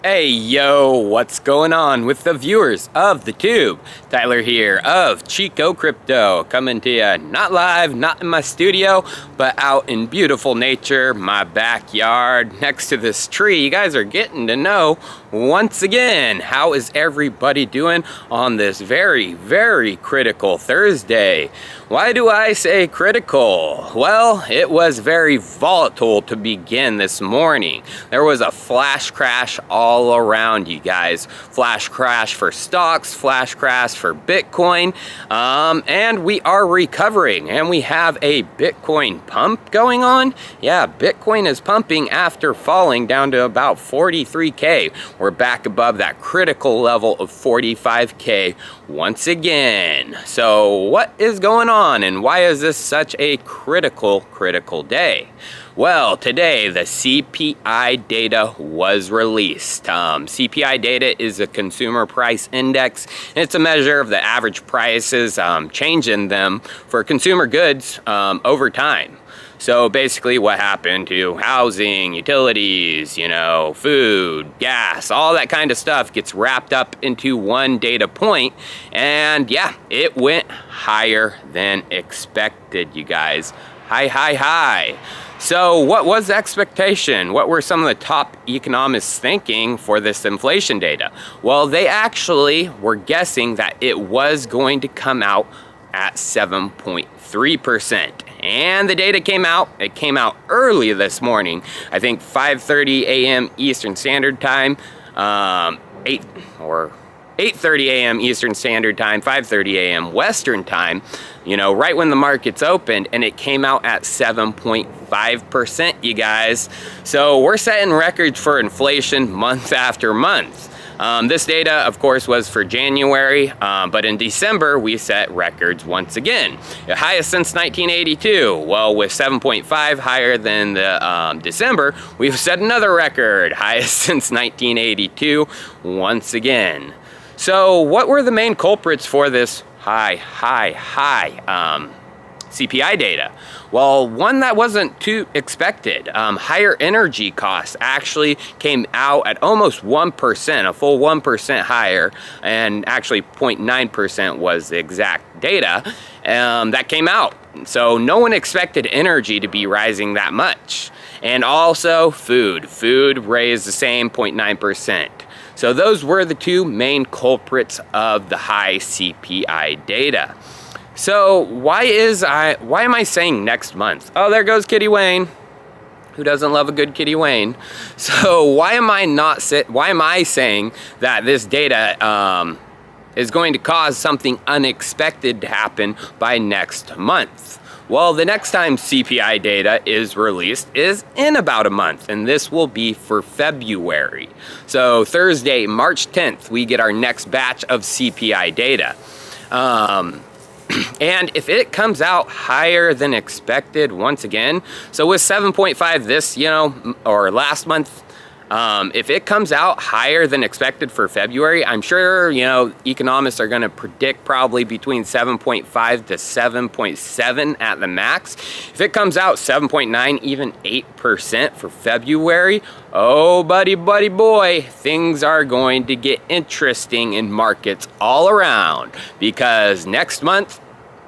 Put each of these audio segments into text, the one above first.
Hey yo, what's going on with the viewers of the tube? Tyler here of Chico Crypto, coming to you not live, not in my studio, but out in beautiful nature, my backyard, next to this tree. You guys are getting to know, once again, how is everybody doing on this very, very critical Thursday? Why do I say critical? Well, it was very volatile to begin this morning. There was a flash crash all around, you guys. Flash crash for stocks, flash crash for Bitcoin, and we are recovering, and we have a Bitcoin pump going on. Yeah, Bitcoin is pumping after falling down to about 43K. We're back above that critical level of 45K once again. So what is going on, and why is this such a critical day? Well, today the CPI data was released. CPI data is a consumer price index, and it's a measure of the average prices, change in them for consumer goods over time. So basically what happened to housing, utilities, food, gas, all that kind of stuff gets wrapped up into one data point, and yeah, it went higher than expected, you guys. High. So what was the expectation? What were some of the top economists thinking for this inflation data? Well, they actually were guessing that it was going to come out at 7.3%. And the data came out. It came out early this morning. I think 5:30 a.m. Eastern Standard Time, 8:30 a.m. Eastern Standard Time, 5:30 a.m. Western Time, right when the markets opened, and it came out at 7.5%, you guys. So we're setting records for inflation month after month. This data, of course, was for January, but in December, we set records once again. The highest since 1982. Well, with 7.5 higher than the December, we've set another record, highest since 1982 once again. So what were the main culprits for this high CPI data? Well, one that wasn't too expected. Higher energy costs actually came out at almost 1%, a full 1% higher, and actually 0.9% was the exact data that came out. So no one expected energy to be rising that much. And also food. Food raised the same 0.9%. So those were the two main culprits of the high CPI data. So why am I saying next month? Oh, there goes Kitty Wayne. Who doesn't love a good Kitty Wayne? So why am I saying that this data is going to cause something unexpected to happen by next month? Well, the next time CPI data is released is in about a month, and this will be for February. So Thursday, March 10th, we get our next batch of CPI data. And if it comes out higher than expected once again, so with 7.5 this, or last month, if it comes out higher than expected for February, I'm sure, economists are going to predict probably between 7.5 to 7.7 at the max. If it comes out 7.9, even 8% for February, oh, buddy boy, things are going to get interesting in markets all around, because next month,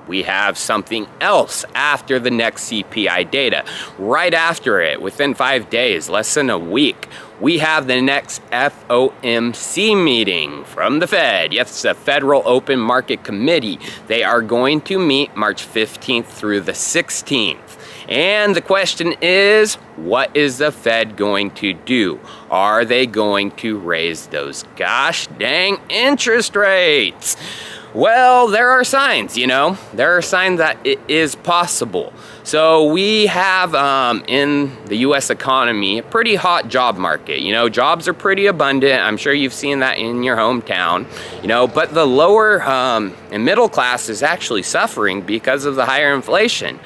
we have something else after the next CPI data. Right after it, within 5 days, less than a week, we have the next FOMC meeting from the Fed. Yes, the Federal Open Market Committee. They are going to meet March 15th through the 16th. And the question is, what is the Fed going to do? Are they going to raise those gosh dang interest rates? Well, there are signs, there are signs that it is possible. So we have in the U.S. economy a pretty hot job market. Jobs are pretty abundant. I'm sure you've seen that in your hometown. But the lower and middle class is actually suffering because of the higher inflation.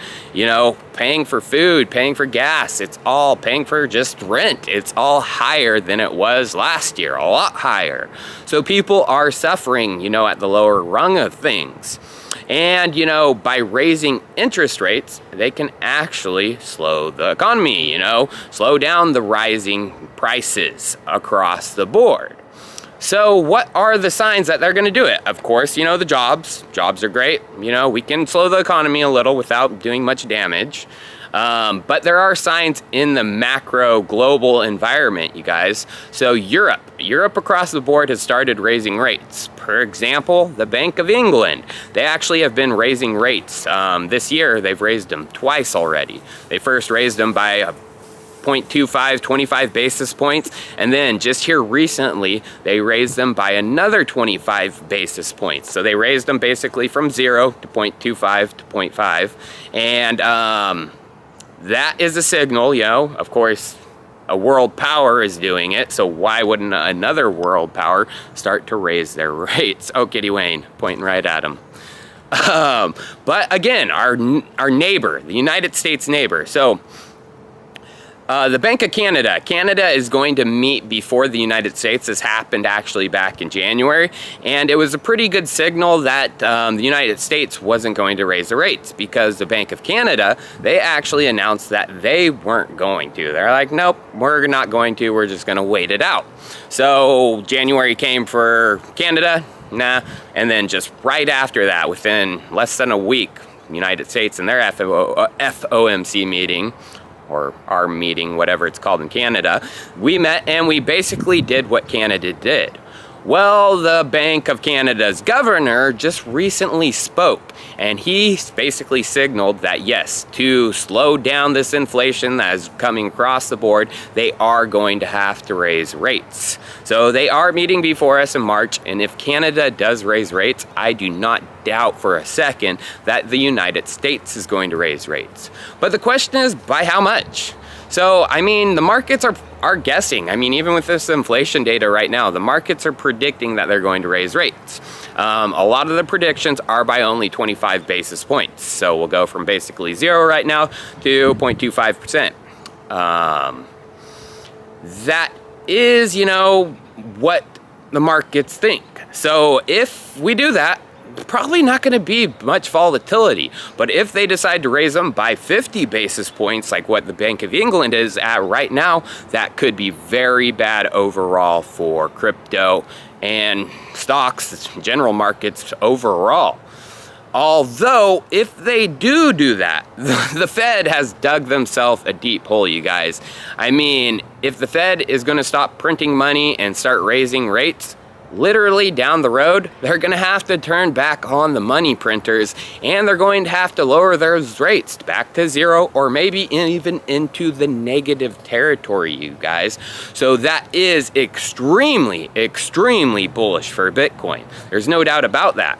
Paying for food, paying for gas, it's all paying for just rent. It's all higher than it was last year, a lot higher. So people are suffering, at the lower rung of things. And, you know, by raising interest rates, they can actually slow the economy, you know, slow down the rising prices across the board. So what are the signs that they're going to do it? Of course, you know, the jobs. Jobs are great. You know, we can slow the economy a little without doing much damage. But there are signs in the macro global environment, you guys. So Europe across the board has started raising rates. For example, the Bank of England, they actually have been raising rates. This year, they've raised them twice already. They first raised them by 0.25, 25 basis points, and then just here recently they raised them by another 25 basis points. So they raised them basically from 0 to 0.25 to 0.5, and that is a signal, you know, of course a world power is doing it, so why wouldn't another world power start to raise their rates? Oh, Kitty Wayne, pointing right at him. But again, our neighbor, the United States neighbor, so the Bank of Canada. Canada is going to meet before the United States. This happened actually back in January, and it was a pretty good signal that the United States wasn't going to raise the rates, because the Bank of Canada, they actually announced that they weren't going to. They're like, nope, we're not going to. We're just going to wait it out. So January came for Canada, nah, and then just right after that, within less than a week, the United States and their FOMC meeting, or our meeting, whatever it's called in Canada, we met and we basically did what Canada did. Well, the Bank of Canada's governor just recently spoke, and he basically signaled that yes, to slow down this inflation that is coming across the board, they are going to have to raise rates. So they are meeting before us in March, and if Canada does raise rates, I do not doubt for a second that the United States is going to raise rates. But the question is, by how much? So, I mean, the markets are guessing. I mean, even with this inflation data right now, the markets are predicting that they're going to raise rates. A lot of the predictions are by only 25 basis points. So we'll go from basically 0 right now to 0.25%. That is, you know, what the markets think. So if we do that, probably not going to be much volatility. But if they decide to raise them by 50 basis points, like what the Bank of England is at right now, that could be very bad overall for crypto and stocks, general markets overall. Although, if they do that, the Fed has dug themselves a deep hole, you guys. I mean, if the Fed is going to stop printing money and start raising rates, literally down the road, they're going to have to turn back on the money printers, and they're going to have to lower those rates back to 0 or maybe even into the negative territory, you guys. So that is extremely, extremely bullish for Bitcoin. There's no doubt about that.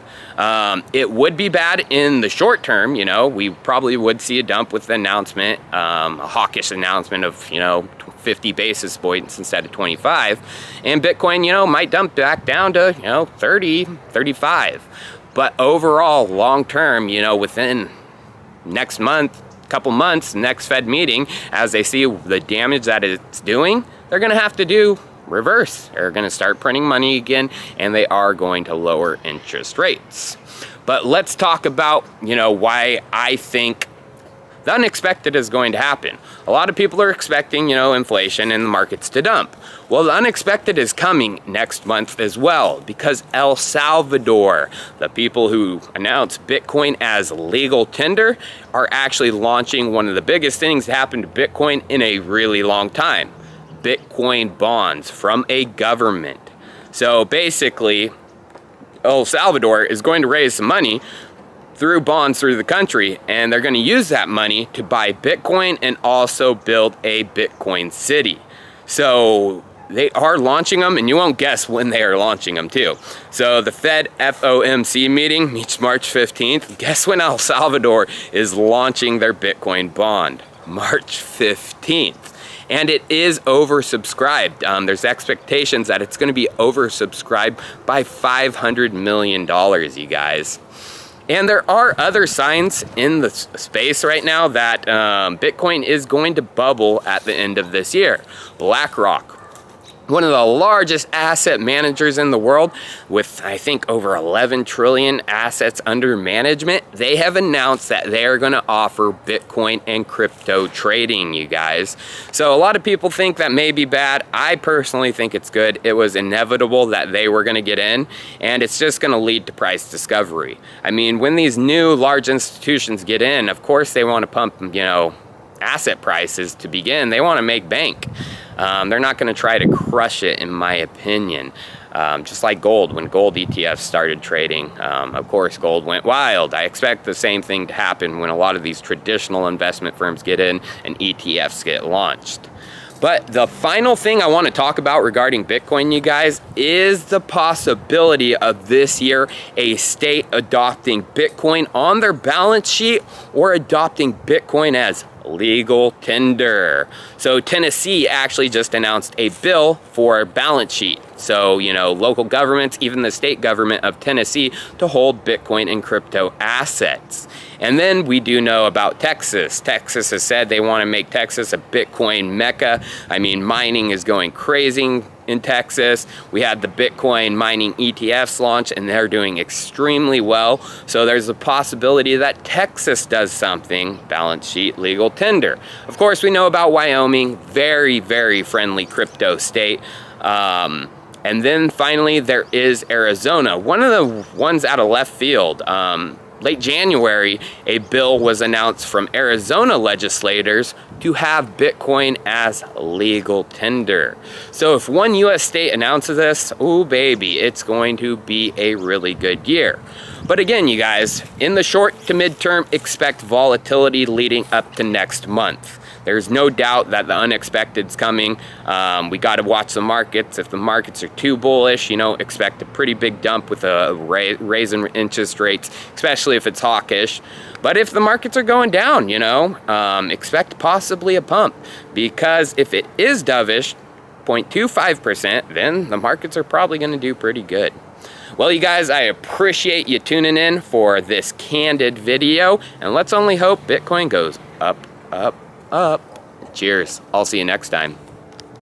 It would be bad in the short term, you know, we probably would see a dump with the announcement, a hawkish announcement of, you know, 50 basis points instead of 25, and Bitcoin, you know, might dump back down to, you know, 30, 35. But overall, long term, you know, within next month, couple months, next Fed meeting, as they see the damage that it's doing, they're going to have to do reverse. They're going to start printing money again, and they are going to lower interest rates. But let's talk about, you know, why I think the unexpected is going to happen. A lot of people are expecting, you know, inflation and the markets to dump. Well, the unexpected is coming next month as well, because El Salvador, the people who announced Bitcoin as legal tender, are actually launching one of the biggest things that happened to Bitcoin in a really long time. Bitcoin bonds from a government. So basically, El Salvador is going to raise some money through bonds through the country, and they're going to use that money to buy Bitcoin and also build a Bitcoin city. So they are launching them, and you won't guess when they are launching them too. So the Fed FOMC meeting meets March 15th. Guess when El Salvador is launching their Bitcoin bond? March 15th. And it is oversubscribed. There's expectations that it's going to be oversubscribed by $500 million, you guys. And there are other signs in the space right now that Bitcoin is going to bubble at the end of this year. BlackRock, one of the largest asset managers in the world with, I think, over 11 trillion assets under management, they have announced that they are going to offer Bitcoin and crypto trading, you guys. So a lot of people think that may be bad. I personally think it's good. It was inevitable that they were going to get in, and it's just going to lead to price discovery. I mean, when these new large institutions get in, of course they want to pump, asset prices to begin. They want to make bank. They're not going to try to crush it, in my opinion. Just like gold, when gold ETFs started trading, of course gold went wild. I expect the same thing to happen when a lot of these traditional investment firms get in and ETFs get launched. But the final thing I want to talk about regarding Bitcoin, you guys, is the possibility of this year a state adopting Bitcoin on their balance sheet or adopting Bitcoin as legal tender. So Tennessee actually just announced a bill for balance sheet. So, local governments, even the state government of Tennessee, to hold Bitcoin and crypto assets. And then we do know about Texas. Texas has said they want to make Texas a Bitcoin mecca. I mean, mining is going crazy in Texas. We had the Bitcoin mining ETFs launch, and they're doing extremely well. So there's a possibility that Texas does something, balance sheet, legal tender. Of course, we know about Wyoming, very, very friendly crypto state. And then finally, there is Arizona, one of the ones out of left field. Late January, a bill was announced from Arizona legislators to have Bitcoin as legal tender. So if one U.S. state announces this, oh baby, it's going to be a really good year. But again, you guys, in the short to midterm, expect volatility leading up to next month. There's no doubt that the unexpected's coming. We got to watch the markets. If the markets are too bullish, expect a pretty big dump with a raise in interest rates, especially if it's hawkish. But if the markets are going down, expect possibly a pump, because if it is dovish, 0.25%, then the markets are probably going to do pretty good. Well, you guys, I appreciate you tuning in for this candid video, and let's only hope Bitcoin goes up, up, up. Cheers. I'll see you next time.